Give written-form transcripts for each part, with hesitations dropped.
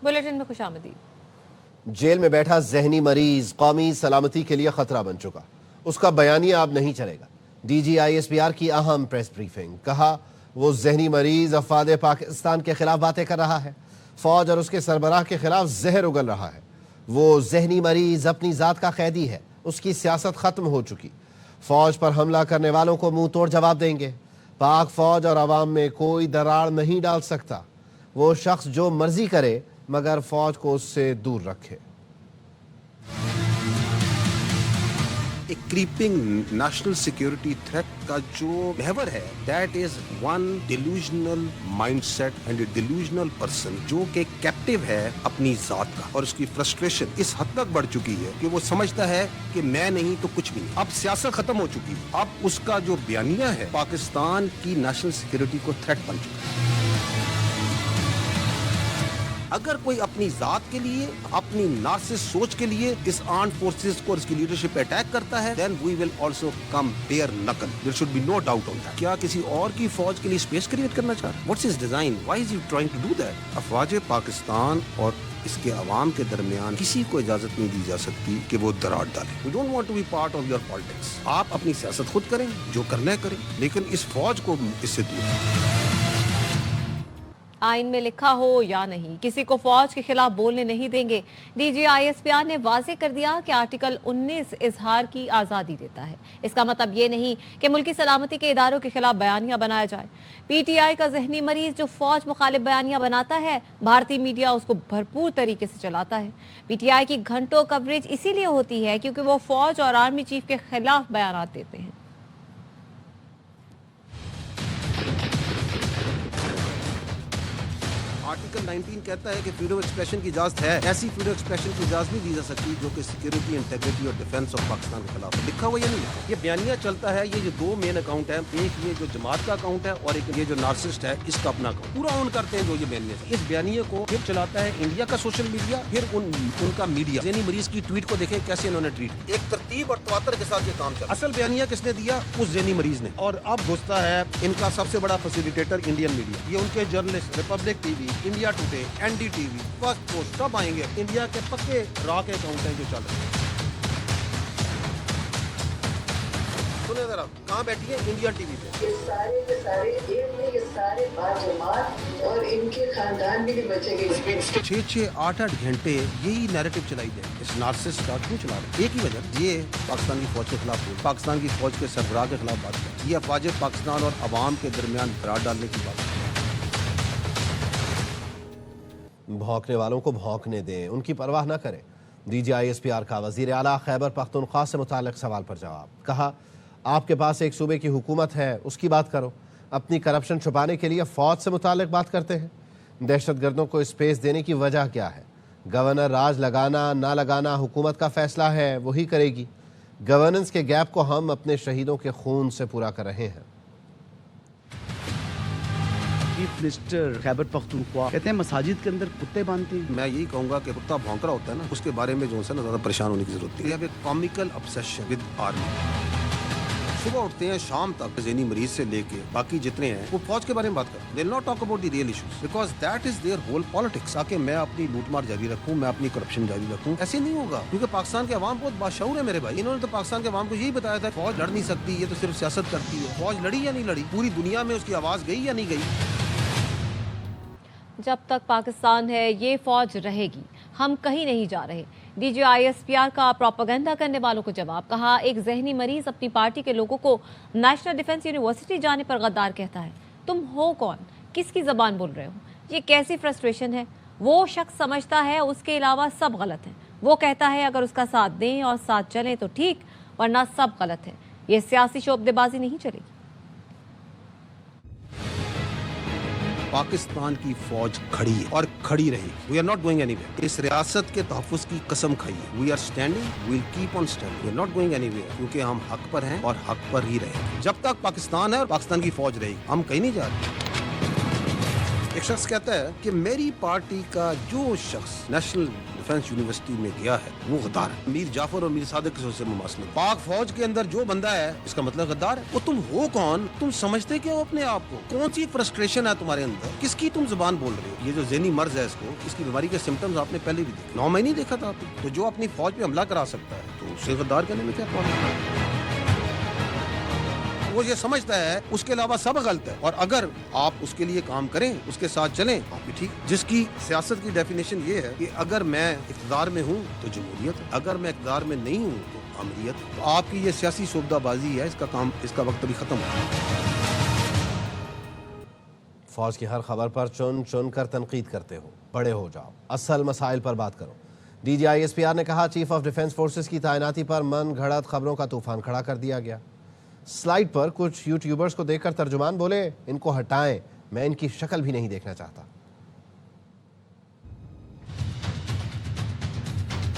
Bulletin में खुशामदीद। Jail में बैठा जहनी मरीज कौमी सलामती के लिए खतरा बन चुका, उसका बयानिया अब नहीं चलेगा। DGISPR की अहम प्रेस ब्रीफिंग, कहा वो जहनी मरीज अफवाद पाकिस्तान के खिलाफ बातें कर रहा है, फौज और उसके सरबराह के खिलाफ जहर उगल रहा है। वो जहनी मरीज अपनी जात का कैदी है, उसकी सियासत खत्म हो चुकी। फौज पर हमला करने वालों को मुंह तोड़ जवाब देंगे। पाक फौज और अवाम में कोई दरार नहीं डाल सकता। वो शख्स जो मर्जी करे मगर फौज को उससे दूर रखे। एक क्रीपिंग नेशनल सिक्योरिटी थ्रेट का जो महवर है, that is one delusional mindset and A delusional person जो कि कैप्टिव है अपनी जात का, और उसकी फ्रस्ट्रेशन इस हद तक बढ़ चुकी है कि वो समझता है कि मैं नहीं तो कुछ भी नहीं। अब सियासत खत्म हो चुकी है, अब उसका जो बयानिया है पाकिस्तान की नेशनल सिक्योरिटी को थ्रेट बन चुका है। अगर कोई अपनी जात के लिए, अपनी नार्सिस सोच के लिए इस आर्म्ड फोर्सेस को, इसकी लीडरशिप पे अटैक करता है, then we will also come bare knuckle. There should be no doubt on that. क्या किसी और की फौज के लिए स्पेस क्रिएट करना चाह रहा है? What's his design? Why is he trying to do that? अफवाज Pakistan और इसके अवाम के दरमियान किसी को इजाजत नहीं दी जा सकती कि वो दरार डाले। We don't want to be part of your politics. आप अपनी सियासत खुद करें, जो करना है करें, लेकिन इस फौज को इससे दूर। आइन में लिखा हो या नहीं, किसी को फौज के खिलाफ बोलने नहीं देंगे। DGISPR ने वाज़ेह कर दिया कि आर्टिकल 19 इजहार की आज़ादी देता है। इसका मतलब ये नहीं कि मुल्की सलामती के इदारों के खिलाफ बयानिया बनाया जाए। PTI का जहनी मरीज जो फौज मुखालिफ बयानिया बनाता है, भारतीय मीडिया उसको भरपूर तरीके से चलाता है। PTI की घंटों कवरेज इसीलिए होती है क्योंकि वो फौज और आर्मी चीफ के खिलाफ बयानात देते हैं। आर्टिकल 19 कहता है कि फ्रीडम ऑफ एक्सप्रेशन की इजाजत है। ऐसी फ्रीडम ऑफ एक्सप्रेशन की इजाजत नहीं दी जा सकती जो कि सिक्योरिटी, इंटीग्रिटी और डिफेंस ऑफ पाकिस्तान के खिलाफ है। लिखा हुआ या नहीं लिखा? ये बयानिया चलता है। ये जो दो मेन अकाउंट है, एक ये जो जमात का अकाउंट है और एक ये जो नार्सिस्ट है इसका अपना अकाउंट, पूरा ऑन करते हैं जो ये बयानिया। इस बयानिया को फिर चलाता है इंडिया का सोशल मीडिया, फिर उनका मीडिया। जहनी मरीज की ट्वीट को देखें कैसे इन्होंने ट्वीट, एक तरतीब और तवातर के साथ ये काम चला। असल बयानिया किसने दिया? उस जहनी मरीज ने। और अब घुसता है इनका सबसे बड़ा फैसिलिटेटर इंडियन मीडिया। ये उनके journalist Republic TV, India today, NDTV, first post सब आएंगे। इंडिया के पक्के रॉ के अकाउंट हैं जो चल रहे हैं। सुने जरा, कहाँ बैठी है? इंडिया टीवी पे। ये सारे के सारे एक में, ये सारे बाजमात और इनके खानदान भी नहीं बचेंगे। 6-8 घंटे यही नैरेटिव चलाई जाए। इस नार्सिस्ट का क्यों चला रहे? एक ही वजह, ये पाकिस्तान की फौज के खिलाफ बोल, पाकिस्तान की फौज के सरबराह के खिलाफ बात कर, ये अफवाज पाकिस्तान और अवाम के दरमियान दरार डालने की बात है। भौंकने वालों को भौंकने दें, उनकी परवाह न करें। DGISPR का वज़ीर आला खैबर पख्तूनख्वा से मुताल्लिक़ सवाल पर जवाब, कहा आपके पास एक सूबे की हुकूमत है, उसकी बात करो। अपनी करप्शन छुपाने के लिए फौज से मुताल्लिक़ बात करते हैं। दहशतगर्दों को स्पेस देने की वजह क्या है? गवर्नर राज लगाना ना लगाना हुकूमत का फैसला है, वही करेगी। गवर्नेंस के गैप को हम अपने शहीदों के खून से पूरा कर रहे हैं। चीफ मिनिस्टर खैबर पख्तूनख्वा कहते हैं मसाजिद के अंदर कुत्ते बांधते हैं। मैं यही कहूंगा कि कुत्ता भौंक रहा होता है ना, उसके बारे में जो है ना ज्यादा परेशान होने की जरूरत है। एक कॉमिकल ऑब्सेशन विद आर्मी। सुबह उठते हैं शाम तक ज़हनी मरीज से लेके बाकी जितने हैं वो फौज के बारे में बात करते हैं। They will not talk about the real issues because that is their whole politics. ताकि मैं अपनी लूटमार जारी रखूं, मैं अपनी करप्शन जारी रखूं, ऐसे नहीं होगा। क्योंकि पाकिस्तान के अवाम बहुत बाशऊर है मेरे भाई। इन्होंने तो पाकिस्तान के अवाम को यही बताया था फौज लड़ नहीं सकती, ये तो सिर्फ सियासत करती है। फौज लड़ी या नहीं लड़ी? पूरी दुनिया में उसकी आवाज गई या नहीं गई? जब तक पाकिस्तान है ये फौज रहेगी, हम कहीं नहीं जा रहे। DGISPR का प्रोपेगेंडा करने वालों को जवाब, कहा एक जहनी मरीज अपनी पार्टी के लोगों को नेशनल डिफेंस यूनिवर्सिटी जाने पर गद्दार कहता है। तुम हो कौन? किसकी जबान बोल रहे हो? ये कैसी फ्रस्ट्रेशन है? वो शख्स समझता है उसके अलावा सब गलत है। वो कहता है अगर उसका साथ दें और साथ चलें तो ठीक, वरना सब गलत है। ये सियासी शोबदेबाजी नहीं चलेगी। पाकिस्तान की फौज खड़ी है और खड़ी रहेगी। We are not going anywhere. इस रियासत के तहफ़्फ़ुज़ की कसम खाइए। We are standing, we will keep on standing, we are not going anywhere. क्योंकि हम हक पर हैं और हक पर ही रहेंगे। जब तक पाकिस्तान है और पाकिस्तान की फौज रहेगी, हम कहीं नहीं जा रहे। एक शख्स कहता है कि मेरी पार्टी का जो शख्स नेशनल डिफेंस यूनिवर्सिटी में गया है वो गद्दार है। मीर जाफर और मीर सादिक से मुमासलत। पाक फौज के अंदर जो बंदा है इसका मतलब गद्दार है। वो तुम हो कौन? तुम समझते क्यों अपने आप को? कौन सी फ्रस्ट्रेशन है तुम्हारे अंदर? किसकी तुम जुबान बोल रहे हो? ये जो ज़हनी मर्ज है इसको, इसकी बीमारी के सिम्टम्स आपने पहले भी देखे। 9 महीने देखा था आपने। तो जो अपनी फौज पे हमला करा सकता है तो उसे गद्दार कहने में क्या प्रॉब्लम है? वो ये समझता है उसके अलावा सब गलत है, और अगर आप उसके लिए काम करें, उसके साथ चलें, आप भी ठीक। जिसकी सियासत की डेफिनेशन ये है कि अगर मैं इक़्तिदार में हूँ तो जमहूरियत है, अगर मैं इक़्तिदार में नहीं हूँ तो अमरीयत। तो आपकी ये सियासी सोबदाबाजी है, इसका वक्त अभी खत्म हो। फौज की हर खबर पर चुन चुन कर तनकीद करते हो, बड़े हो जाओ, असल मसाइल पर बात करो। DGISPR ने कहा चीफ ऑफ डिफेंस फोर्सेस की तैनाती पर मन घड़त खबरों का तूफान खड़ा कर दिया गया। स्लाइड पर कुछ यूट्यूबर्स को देखकर तर्जुमान बोले, इनको हटाएं, मैं इनकी शक्ल भी नहीं देखना चाहता।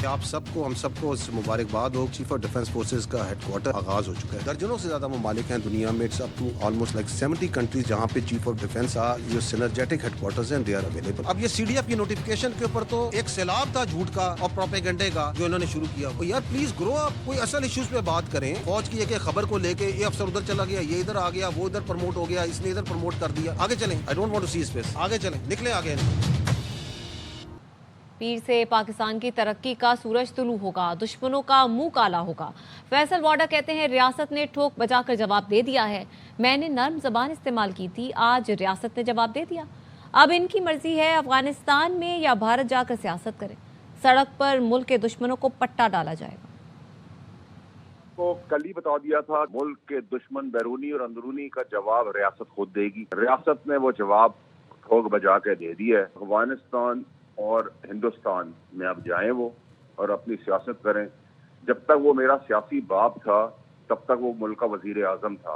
आप सबको, हम सबको मुबारकबाद हो। चीफ ऑफ डिफेंस फोर्सेस का हेडक्वार्टर आगाज हो चुका है। दर्जनों से ज्यादा ममालिक हैं दुनिया में, it's up to almost like 70 countries जहां पे चीफ ऑफ डिफेंस जो सिनर्जेटिक हेडक्वार्टर्स हैं, दे आर अवेलेबल। अब ये CDF की नोटिफिकेशन के ऊपर तो एक सैलाब था झूठ का और प्रोपेगेंडे का जो इन्होंने शुरू किया। तो यार प्लीज ग्रो अप, कोई असल इश्यूज पे बात करें। फौज की एक खबर को लेके ये अफसर उधर चला गया, ये इधर आ गया, वो इधर प्रमोट हो गया, इसने इधर प्रमोट कर दिया। आगे चलें, I don't want to see space. आगे चलें, निकले आगे। पीर से पाकिस्तान की तरक्की का सूरज तुलू होगा, दुश्मनों का मुंह काला होगा। फैसल वाडा कहते हैं रियासत ने ठोक बजाकर जवाब दे दिया है। मैंने नर्म जबान इस्तेमाल की थी, आज रियासत ने जवाब दे दिया। अब इनकी मर्जी है अफगानिस्तान में या भारत जाकर सियासत करें। सड़क पर मुल्क के दुश्मनों को पट्टा डाला जाएगा। को कल ही बता दिया था, मुल्क के दुश्मन बैरूनी और अंदरूनी का जवाब रियासत खुद देगी। रियासत ने वो जवाब ठोक बजा के दे दिया है। अफगानिस्तान और हिंदुस्तान में अब जाएं वो और अपनी सियासत करें। जब तक वो मेरा सियासी बाप था तब तक वो मुल्क का वजीर आजम था।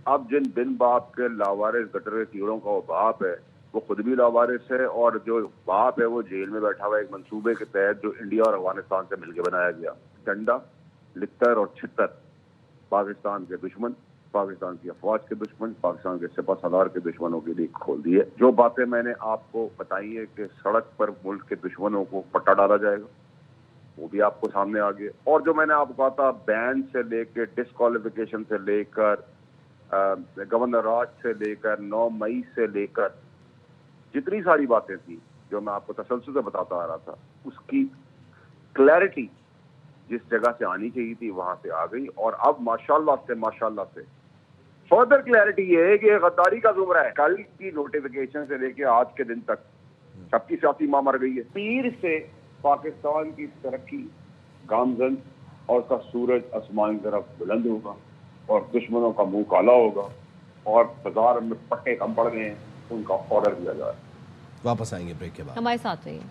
अब जिन बिन बाप के लावारिस गटरे कीड़ों का वो बाप है, वो खुद भी लावारिस है, और जो बाप है वो जेल में बैठा हुआ है एक मंसूबे के तहत जो इंडिया और अफगानिस्तान से मिलकर बनाया गया। डंडा, लित्तर और छित्तर पाकिस्तान के दुश्मन, पाकिस्तान की अफवाज के दुश्मन, पाकिस्तान के सिपा सलार के दुश्मनों के लिए खोल दी है। जो बातें मैंने आपको बताई है कि सड़क पर मुल्क के दुश्मनों को पट्टा डाला जाएगा, वो भी आपको सामने आ गया। और जो मैंने आपको कहा था बैन से लेकर, डिस्क्वालिफिकेशन से लेकर, गवर्नर राज से लेकर, 9 मई से लेकर, जितनी सारी बातें थी जो मैं आपको तसल्सल से बताता आ रहा था, उसकी क्लैरिटी जिस जगह से आनी चाहिए थी वहां से आ गई। और अब माशाल्लाह से फर्दर क्लैरिटी ये है कि गद्दारी का जुमरा है। कल की नोटिफिकेशन से लेके आज के दिन तक सबकी सियासी मां मर गई है। पीर से पाकिस्तान की तरक्की गामजन और उसका सूरज आसमान की तरफ बुलंद होगा और दुश्मनों का मुंह काला होगा और बाजार में पट्टे कम पड़ गए हैं, उनका ऑर्डर दिया जाए। वापस आएंगे ब्रेक के बाद। हमारे साथ रहिए।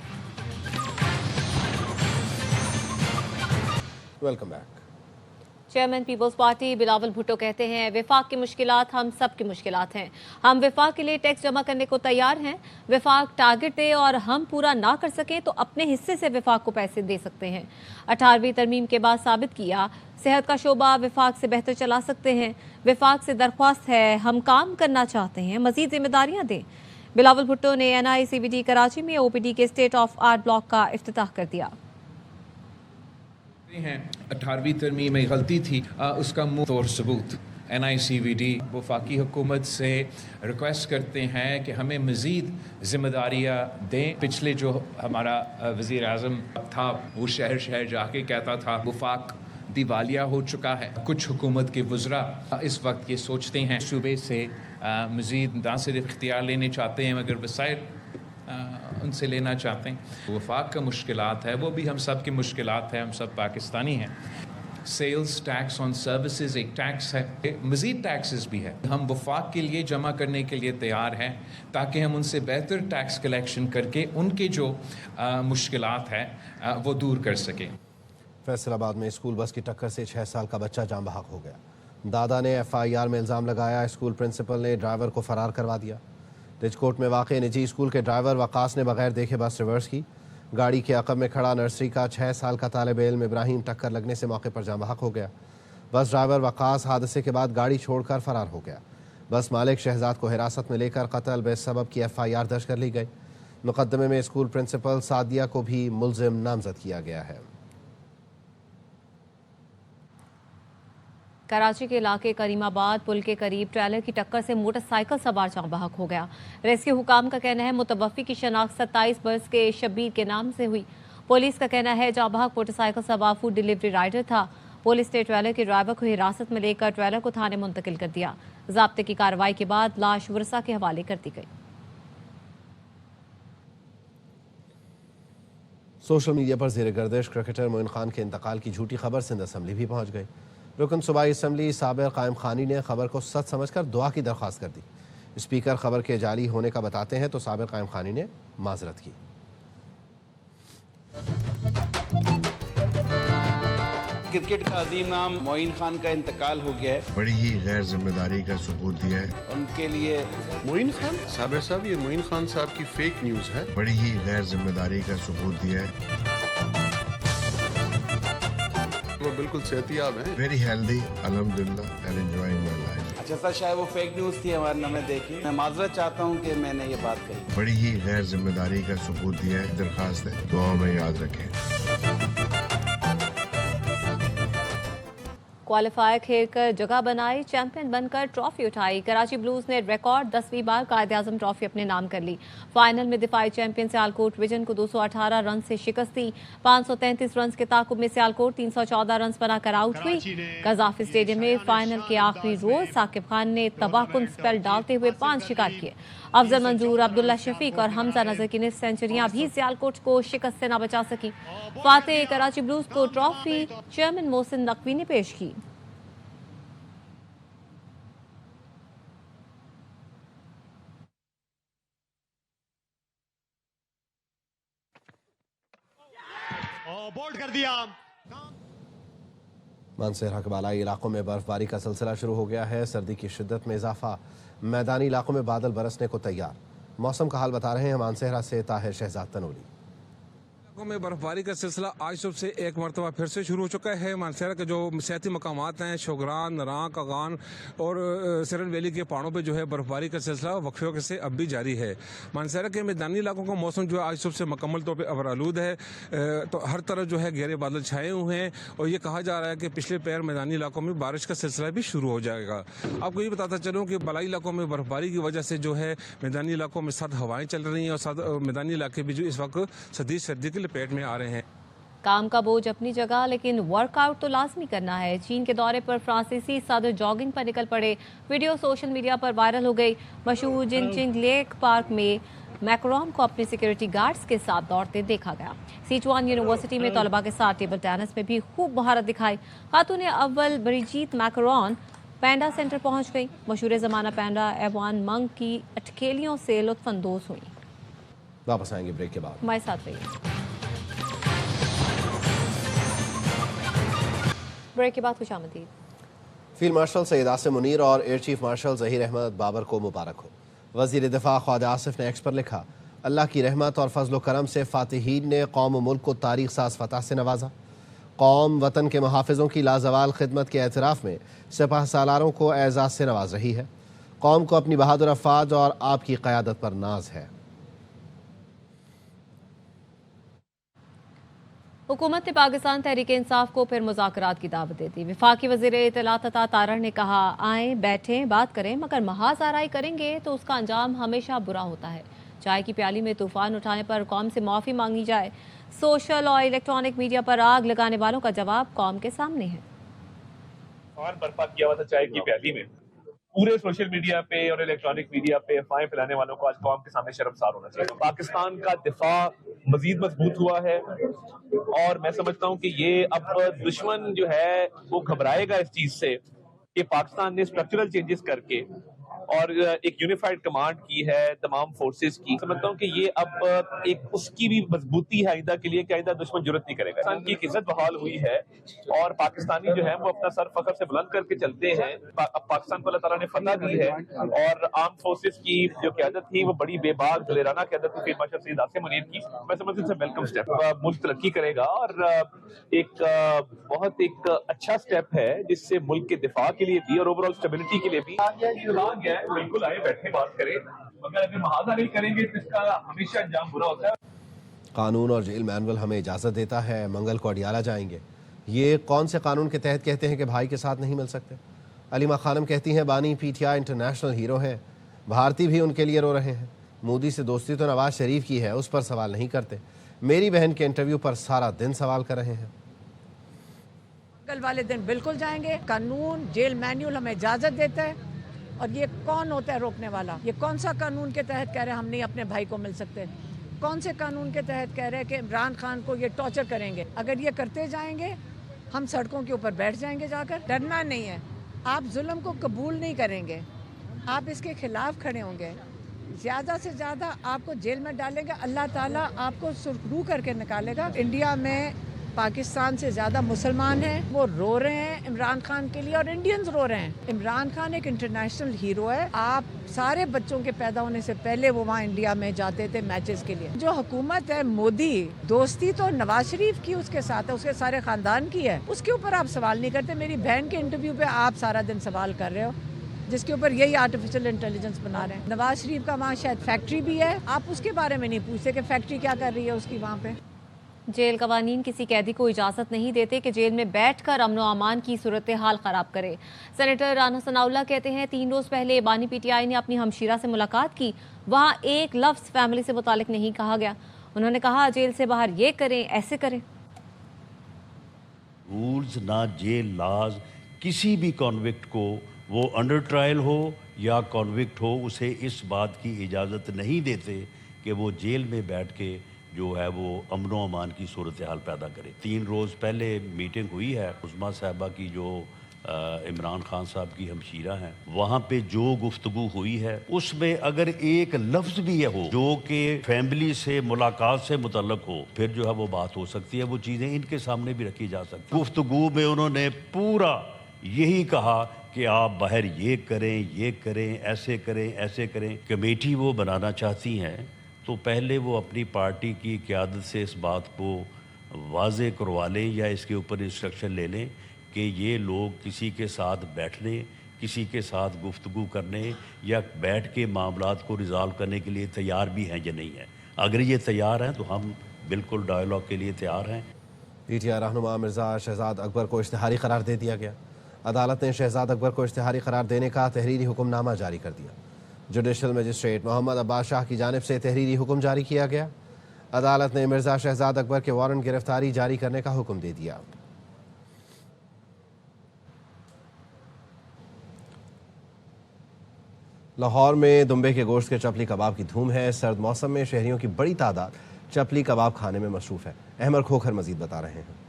Welcome back. Chairman Peoples Party Bilawal Bhutto कहते हैं विफाक की मुश्किलात हम सब की मुश्किलात हैं। हम विफाक के लिए टैक्स जमा करने को तैयार हैं। विफाक टारगेट दे और हम पूरा ना कर सकें तो अपने हिस्से से विफाक को पैसे दे सकते हैं। 18वीं तरमीम के बाद साबित किया सेहत का शोबा विफाक से बेहतर चला सकते हैं। विफाक से दरख्वास्त है हम काम करना चाहते हैं, मजीद जिम्मेदारियां दें। बिलावल भुट्टो ने NICVD कराची में OPD के स्टेट ऑफ आर्ट ब्लॉक का इफ्तिताह कर दिया। 18वीं तरमीम में गलती थी, उसका मुंह तोड़ सबूत। NICVD वफाकी हुकूमत से रिक्वेस्ट करते हैं कि हमें मज़ीद ज़िम्मेदारियाँ दें। पिछले जो हमारा वज़ीर आज़म था वो शहर शहर जाके कहता था वफाक दिवालिया हो चुका है। कुछ हुकूमत के वज़रा इस वक्त ये सोचते हैं सूबे से मज़ीद ना सिर्फ इख्तियार लेने चाहते हैं मगर वसाइल उनसे लेना चाहते हैं। वफाक का मुश्किलात है, वो भी हम सब की मुश्किलात है, हम सब पाकिस्तानी हैं। सेल्स टैक्स ऑन सर्विसेज एक टैक्स है, मज़ीद टैक्सेस भी है। हम वफाक के लिए जमा करने के लिए तैयार हैं ताकि हम उनसे बेहतर टैक्स कलेक्शन करके उनके जो मुश्किलात हैं वो दूर कर सकें। फैसलाबाद में स्कूल बस की टक्कर से 6 साल का बच्चा जान बहक हो गया। दादा ने FIR में इल्ज़ाम लगाया, स्कूल प्रिंसिपल ने ड्राइवर को फरार करवा दिया। रिजकोट में वाक़ निजी स्कूल के ड्राइवर वकास ने बगैर देखे बस रिवर्स की। गाड़ी के अक़ब में खड़ा नर्सरी का 6 साल का तालिब इल्म इब्राहिम टक्कर लगने से मौके पर जान बहक हो गया। बस ड्राइवर वकास हादसे के बाद गाड़ी छोड़कर फरार हो गया। बस मालिक शहजाद को हिरासत में लेकर कत्ल बेसबब की FIR दर्ज कर ली गई। मुकदमे में स्कूल प्रिंसिपल सादिया को भी मुल्जिम नामजद किया गया है। कराची के इलाके करीमाबाद पुल के करीब ट्रेलर की टक्कर से मोटरसाइकिल सवार जाँ बहक हो गया। रेस्क्यू हुकाम का कहना है मुतवफ़ी की शनाख्त 27 बरस के शब्बीर के नाम से हुई। पुलिस का कहना है जाँ बहक मोटरसाइकिल सवार फूड डिलीवरी राइडर था। पुलिस ने ट्रेलर के ड्राइवर को हिरासत में लेकर ट्रेलर को थाने मुंतकिल कर दिया। ज़ाब्ते की कार्रवाई के बाद लाश वर्सा के हवाले कर दी गई। सोशल मीडिया पर ज़ेर गर्दिश क्रिकेटर मोइन खान के इंतकाल की झूठी खबर सिंध असम्बली भी पहुंच गई। रुकन सूबाई असम्बली साबिर कायम खानी ने खबर को सच समझकर दुआ की दरख्वास्त कर दी। स्पीकर खबर के जाली होने का बताते हैं तो साबिर कायम खानी ने माजरत की। क्रिकेट का अजीम नाम मोइन खान का इंतकाल हो गया है। बड़ी ही गैर जिम्मेदारी का सबूत दिया है। उनके लिए मोइन खान साबिर साहब, ये मोइन खान साहब की फेक न्यूज़ है। बड़ी ही गैर जिम्मेदारी का सबूत दिया है। वो बिल्कुल सेहतियाब हैं। वेरी हेल्दी अल्हम्दुलिल्लाह एंड एंजॉयिंग माय लाइफ। अच्छा सर, शायद वो फेक न्यूज़ थी, हमारे नाम में देखी। मैं माजरत चाहता हूँ कि मैंने ये बात कही। बड़ी ही गैर जिम्मेदारी का सबूत दिया है। दरखास्त है दुआ में याद रखें। क्वालिफायर खेल कर जगह बनाई, चैंपियन बनकर ट्रॉफी उठाई। कराची ब्लूज ने रिकॉर्ड 10वीं बार कायद-ए-आज़म ट्रॉफी अपने नाम कर ली। फाइनल में दिफाई चैंपियन सियालकोट विजन को 218 रन से शिकस्त दी। 533 रन के ताकुब में सियालकोट 314 रन बनाकर आउट हुई। कजाफी स्टेडियम में फाइनल के आखिरी रोज साकिब खान ने तबाहकुन स्पेल डालते हुए 5 शिकार किए। अफजल मंजूर, अब्दुल्ला शफीक और हमजा नजर की सेंचुरियां भी सियालकोट को शिकस्त से न बचा सकी। फातेह कराची ब्लूज को ट्रॉफी चेयरमैन मोहसिन नकवी ने पेश की। बोल्ड कर दिया। मानसहरा के बालाई इलाकों में बर्फबारी का सिलसिला शुरू हो गया है। सर्दी की शिद्दत में इजाफा, मैदानी इलाकों में बादल बरसने को तैयार। मौसम का हाल बता रहे हैं मानसहरा से ताहिर शहजाद तनोली। इलाकों में बर्फबारी का सिलसिला आज सुबह से एक मरतबा फिर से शुरू हो चुका है। मानसहरा के जो सियाती मकामात हैं, शोगरान, नरां, कागान और सरन वैली के पहाड़ों पे जो है बर्फबारी का सिलसिला वक्फे से अब भी जारी है। मानसहरा के मैदानी इलाकों का मौसम जो है आज सुबह से मुकम्मल तौर पर अबरालूद है। तो हर तरफ जो है गहरे बादल छाए हुए हैं और ये कहा जा रहा है कि पिछले पैर मैदानी इलाकों में बारिश का सिलसिला भी शुरू हो जाएगा। आपको ये बताता चलूँ कि बलाई इलाकों में बर्फबारी की वजह से जो है मैदानी इलाकों में सर्द हवाएँ चल रही हैं और सर्द मैदानी इलाके भी जो इस वक्त शदीद सर्दी के लपेट में आ रहे हैं। काम का बोझ अपनी जगह, लेकिन वर्कआउट तो लाजमी करना है। चीन के दौरे पर फ्रांसीसी सदर जॉगिंग पर निकल पड़े। वीडियो सोशल मीडिया पर वायरल हो गई। मशहूर जिनचिंग लेक पार्क में मैक्रोन को अपने सिक्योरिटी गार्ड्स के साथ दौड़ते देखा गया। सिचुआन यूनिवर्सिटी में तलबा के साथ टेबल टेनिस में भी खूब महारत दिखाई। खातून अव्वल ब्रिजीत मैक्रोन पैंडा सेंटर पहुंच गई। मशहूर ज़माना पैंडा एवान मंग की अटखेलियों से लुत्फानंदोज हुई। वापस आएंगे ब्रेक के बाद। हमारे साथ रहिए। ब्रेक के बाद खुशामदीद। फील्ड मार्शल सैयद आसिम मुनीर और air chief marshal Zaheer Ahmed Babar को मुबारक हो। वज़ीर दिफा ख्वाजा आसिफ ने एक्स पर लिखा, अल्लाह की रहमत और फजल करम से फातिहीन ने कौम मुल्क को तारीख साज फतह से नवाजा। कौम वतन के मुहाफ़िज़ों की लाजवाल खिदमत के एतराफ़ में सिपाह सालारों को एजाज़ से नवाज रही है। कौम को अपनी बहादुर अफ़वाज और आपकी क़यादत पर नाज है। हुकूमत ने पाकिस्तान तहरीक इंसाफ को फिर मुज़ाकरात की दावत दे दी। वफाकी वज़ीर इत्तलात अता तारड़ ने कहा, आएँ बैठें बात करें, मगर महाज आराई करेंगे तो उसका अंजाम हमेशा बुरा होता है। चाय की प्याली में तूफान उठाने पर कौम से माफ़ी मांगी जाए। सोशल और इलेक्ट्रॉनिक मीडिया पर आग लगाने वालों का जवाब कौम के सामने है। बर्पा किया हुआ था चाय की प्याली में, पूरे सोशल मीडिया पे और इलेक्ट्रॉनिक मीडिया पे अफवाहें फैलाने वालों को आज कौम के सामने शर्मसार होना चाहिए। पाकिस्तान का दिफा मजीद मजबूत हुआ है और मैं समझता हूँ कि ये अब दुश्मन जो है वो घबराएगा इस चीज से कि पाकिस्तान ने स्ट्रक्चरल चेंजेस करके और एक यूनिफाइड कमांड की है तमाम फोर्सेस की। समझता हूँ कि ये अब एक उसकी भी मजबूती है आइंदा के लिए कि आइंदा दुश्मन जुर्रत नहीं करेगा। पाकिस्तान की इज्जत बहाल हुई है और पाकिस्तानी जो है वो अपना सर फख्र से बुलंद करके चलते हैं। अब पाकिस्तान को अल्लाह ताला ने फतह दी है और आर्म फोर्सेस की जो क़यादत थी वो बड़ी बेबाक दलेराना क़यादत थी फील्ड मार्शल सैयद आसिम मुनीर की। मैं समझता हूँ वेलकम स्टेप, मुल्क तरक्की करेगा और एक बहुत एक अच्छा स्टेप है जिससे मुल्क के दिफा के लिए भी और ओवरऑल स्टेबिलिटी के लिए भी ہیں بالکل آئے بیٹھے بات کریں, مگر اگر محاذہ نہیں کریں گے تو اس کا ہمیشہ انجام برا ہوتا ہے. قانون اور جیل مینول ہمیں اجازت دیتا ہے, منگل کو اڈیالہ جائیں گے. یہ کون سے قانون کے تحت کہتے ہیں کہ بھائی کے ساتھ نہیں مل سکتے؟ علیمہ خانم کہتی ہیں بانی P T I international hero ہیں, بھارتی بھی ان کے لیے رو رہے ہیں. مودی سے دوستی تو نواز شریف کی ہے, اس پر سوال نہیں کرتے. میری بہن کے انٹرویو پر سارا دن سوال کر رہے ہیں. کل والے دن بالکل جائیں گے. قانون جیل مینیول ہمیں اجازت دیتا ہے, اور یہ کون ہوتا ہے روکنے والا؟ یہ کون سا قانون کے تحت کہہ رہے ہیں ہم نہیں اپنے بھائی کو مل سکتے؟ کون سے قانون کے تحت کہہ رہے ہیں کہ عمران خان کو یہ ٹارچر کریں گے؟ اگر یہ کرتے جائیں گے ہم سڑکوں کے اوپر بیٹھ جائیں گے. جا کر ڈرنا نہیں ہے. آپ ظلم کو قبول نہیں کریں گے, آپ اس کے خلاف کھڑے ہوں گے. زیادہ سے زیادہ آپ کو جیل میں ڈالیں گے, اللہ تعالیٰ آپ کو سرخرو کر کے نکالے گا. انڈیا میں پاکستان سے زیادہ مسلمان ہیں, وہ رو رہے ہیں عمران خان کے لیے, اور انڈینز رو رہے ہیں. عمران خان ایک انٹرنیشنل ہیرو ہے. آپ سارے بچوں کے پیدا ہونے سے پہلے وہ وہاں انڈیا میں جاتے تھے میچز کے لیے. جو حکومت ہے مودی, دوستی تو نواز شریف کی اس کے ساتھ ہے, اس کے سارے خاندان کی ہے, اس کے اوپر آپ سوال نہیں کرتے. میری بہن کے انٹرویو پہ آپ سارا دن سوال کر رہے ہو, جس کے اوپر یہی آرٹیفیشل انٹیلیجنس بنا رہے ہیں. نواز شریف کا وہاں شاید فیکٹری بھی ہے, آپ اس کے بارے میں نہیں پوچھتے کہ فیکٹری کیا کر رہی ہے اس کی وہاں پہ. جیل قوانین کسی قیدی کو اجازت نہیں دیتے کہ جیل میں بیٹھ کر امن و امان کی صورتحال خراب کرے. سینیٹر رانا ثناءاللہ کہتے ہیں 3 روز پہلے بانی پی ٹی آئی نے اپنی ہمشیرہ سے ملاقات کی, وہاں ایک لفظ فیملی سے متعلق نہیں کہا گیا. انہوں نے کہا جیل سے باہر یہ کریں ایسے کریں. رولز نہ جیل لاز کسی بھی کنوکٹ کو, وہ انڈر ٹرائل ہو یا کنوکٹ ہو, اسے اس بات کی اجازت نہیں دیتے کہ وہ جیل میں بیٹھ کے جو ہے وہ امن و امان کی صورتحال پیدا کرے. 3 روز پہلے میٹنگ ہوئی ہے عظمیٰ صاحبہ کی جو عمران خان صاحب کی ہمشیرہ ہیں, وہاں پہ جو گفتگو ہوئی ہے اس میں اگر ایک لفظ بھی ہو جو کہ فیملی سے ملاقات سے متعلق ہو, پھر جو ہے وہ بات ہو سکتی ہے. وہ چیزیں ان کے سامنے بھی رکھی جا سکتی. گفتگو میں انہوں نے پورا یہی کہا کہ آپ باہر یہ کریں, یہ کریں, ایسے کریں, ایسے کریں. کمیٹی وہ بنانا چاہتی ہیں تو پہلے وہ اپنی پارٹی کی قیادت سے اس بات کو واضح کروا لیں یا اس کے اوپر انسٹرکشن لے لیں کہ یہ لوگ کسی کے ساتھ بیٹھنے, کسی کے ساتھ گفتگو کرنے یا بیٹھ کے معاملات کو ریزالو کرنے کے لیے تیار بھی ہیں یا نہیں ہیں. اگر یہ تیار ہیں تو ہم بالکل ڈائیلاگ کے لیے تیار ہیں. پی ٹی آئی رہنما مرزا شہزاد اکبر کو اشتہاری قرار دے دیا گیا. عدالت نے شہزاد اکبر کو اشتہاری قرار دینے کا تحریری حکم نامہ جاری کر دیا. جوڈیشل مجسٹریٹ محمد عباس شاہ کی جانب سے تحریری حکم جاری کیا گیا. عدالت نے مرزا شہزاد اکبر کے وارنٹ گرفتاری جاری کرنے کا حکم دے دیا. لاہور میں دمبے کے گوشت کے چپلی کباب کی دھوم ہے. سرد موسم میں شہریوں کی بڑی تعداد چپلی کباب کھانے میں مصروف ہے. احمد کھوکھر مزید بتا رہے ہیں.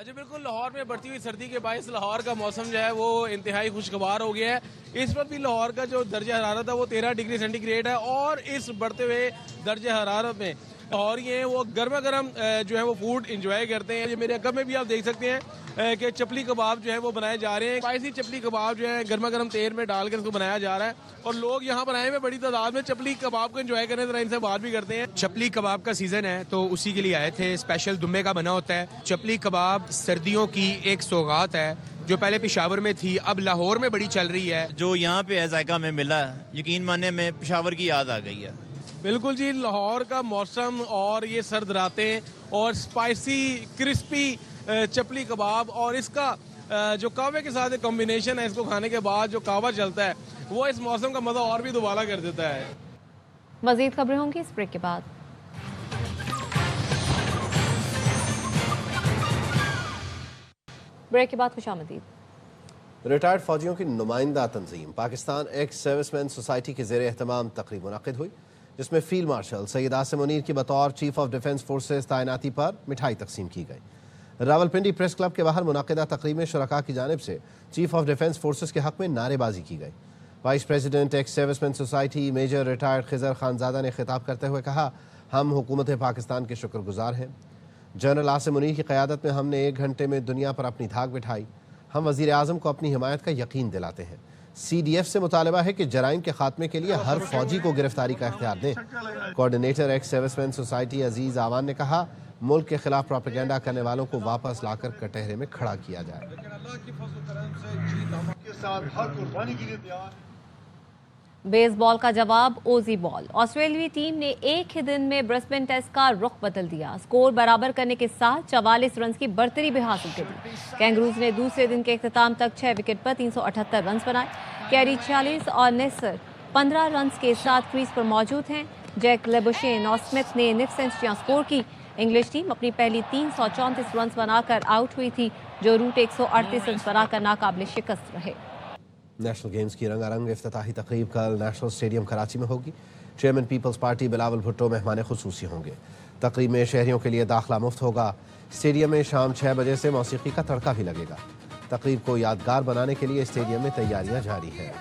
جی بالکل, لاہور میں بڑھتی ہوئی سردی کے باعث لاہور کا موسم جو ہے وہ انتہائی خوشگوار ہو گیا ہے. اس وقت بھی لاہور کا جو درجہ حرارت ہے وہ 13 ڈگری سینٹی گریڈ ہے, اور اس بڑھتے ہوئے درجہ حرارت میں لاہوری ہیں وہ گرما گرم جو ہے وہ فوڈ انجوائے کرتے ہیں. یہ میرے عقب میں بھی آپ دیکھ سکتے ہیں کہ چپلی کباب جو ہے وہ بنائے جا رہے ہیں. اسپائسی چپلی کباب جو ہے گرما گرم تیل میں ڈال کر اس کو بنایا جا رہا ہے, اور لوگ یہاں پر آئے ہوئے بڑی تعداد میں چپلی کباب کو انجوائے کرنے, ذرا ان سے بات بھی کرتے ہیں. چپلی کباب کا سیزن ہے تو اسی کے لیے آئے تھے. اسپیشل دمبے کا بنا ہوتا ہے. چپلی کباب سردیوں کی ایک سوغات ہے جو پہلے پشاور میں تھی, اب لاہور میں بڑی چل رہی ہے. جو یہاں پہ ذائقہ میں ملا, یقین ماننے میں پشاور کی یاد آ گئی ہے. بالکل جی, لاہور کا موسم اور یہ سرد راتیں اور اسپائسی کرسپی چپلی کباب اور اس کا جو کاوے کے ساتھ ایک کمبینیشن ہے, اس کو کھانے کے بعد جو کاوا چلتا ہے وہ اس موسم کا مزہ اور بھی دوبالا کر دیتا ہے. مزید خبریں ہوں گی اس بریک کے بعد. بریک کے بعد خوش آمدید. ریٹائرڈ فوجیوں کی نمائندہ تنظیم پاکستان ایکس سروس مین سوسائٹی کے زیر اہتمام تقریب منعقد ہوئی, جس میں فیلڈ مارشل سید عاصم منیر کی بطور چیف آف ڈیفنس فورسز تعیناتی پر مٹھائی تقسیم کی گئی. راولپنڈی پریس کلب کے باہر منعقدہ تقریب میں شرکاء کی جانب سے چیف آف ڈیفنس فورسز کے حق میں نعرے بازی کی گئی. وائس پریزیڈنٹ ایکس سروس مین سوسائٹی میجر ریٹائرڈ خضر خانزادہ نے خطاب کرتے ہوئے کہا, ہم حکومت پاکستان کے شکر گزار ہیں. جنرل عاصم منیر کی قیادت میں ہم نے 1 گھنٹے میں دنیا پر اپنی دھاک بٹھائی. ہم وزیر اعظم کو اپنی حمایت کا یقین دلاتے ہیں. سی ڈی ایف سے مطالبہ ہے کہ جرائم کے خاتمے کے لیے ہر فوجی کو گرفتاری کا اختیار دیں. کوارڈینیٹر ایکس سروس مین سوسائٹی عزیز آوان نے کہا, ملک کے خلاف پروپیگنڈا کرنے والوں کو واپس لا کر کٹہرے میں کھڑا کیا جائے. बेस बॉल का जवाब ओजी बॉल। ऑस्ट्रेलियाई टीम ने एक ही दिन में ब्रिस्बेन टेस्ट का रुख बदल दिया। स्कोर बराबर करने के साथ 44 रन की बढ़तरी भी हासिल कर दी। कैंगरूज ने दूसरे दिन के इख्तिताम तक 6 विकेट पर 378 रन बनाए। कैरी 40 और नेसर 15 रन के साथ क्रीज पर मौजूद हैं। जैक लेबुशेन और स्मिथ ने निफ सेंचुरियां स्कोर की। इंग्लिश टीम अपनी पहली 334 रन बनाकर आउट हुई थी, जो रूट 138 रन बनाकर नाकाबिल शिकस्त रहे। नेशनल गेम्स की रंगारंग इफ्तिताही तकरीब कल नेशनल स्टेडियम कराची में होगी। चेयरमैन पीपल्स पार्टी बिलावल भुट्टो मेहमान खुसूसी होंगे। तकरीब में शहरियों के लिए दाखिला मुफ्त होगा। स्टेडियम में शाम 6 बजे से मौसीकी का तड़का भी लगेगा। तकरीब को यादगार बनाने के लिए स्टेडियम में तैयारियां जारी हैं।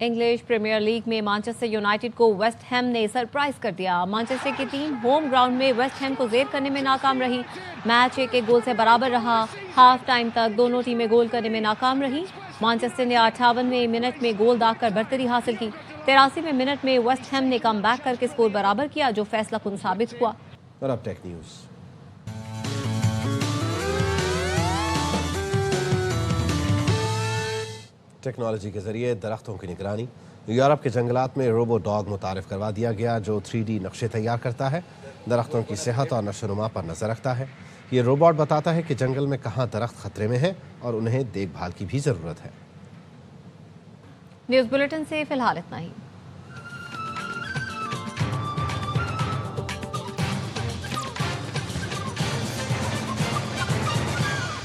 इंग्लिश प्रीमियर लीग में मैनचेस्टर यूनाइटेड को वेस्ट हैम ने सरप्राइज कर दिया। मैनचेस्टर की टीम होम ग्राउंड में वेस्ट हैम को जेर करने में नाकाम रही। मैच 1-1 गोल से बराबर रहा। हाफ टाइम तक दोनों टीमें गोल करने में नाकाम रही। मैनचेस्टर ने 58वें मिनट में गोल दागकर बढ़तरी हासिल की। 83वें मिनट में वेस्ट हैम ने कम बैक करके स्कोर बराबर किया, जो फैसला कुन साबित हुआ। और अब टेक न्यूज़। टेक्नोलॉजी के जरिए दरख्तों की निगरानी। यूरोप के जंगलात में रोबो डॉग मुतारिफ करवा दिया गया, जो 3D नक्शे तैयार करता है, दरख्तों की सेहत और नशोनुमा पर नजर रखता है। ये रोबोट बताता है कि जंगल में कहाँ दरख्त खतरे में है और उन्हें देखभाल की भी जरूरत है। न्यूज़ बुलेटिन से फिलहाल इतना ही।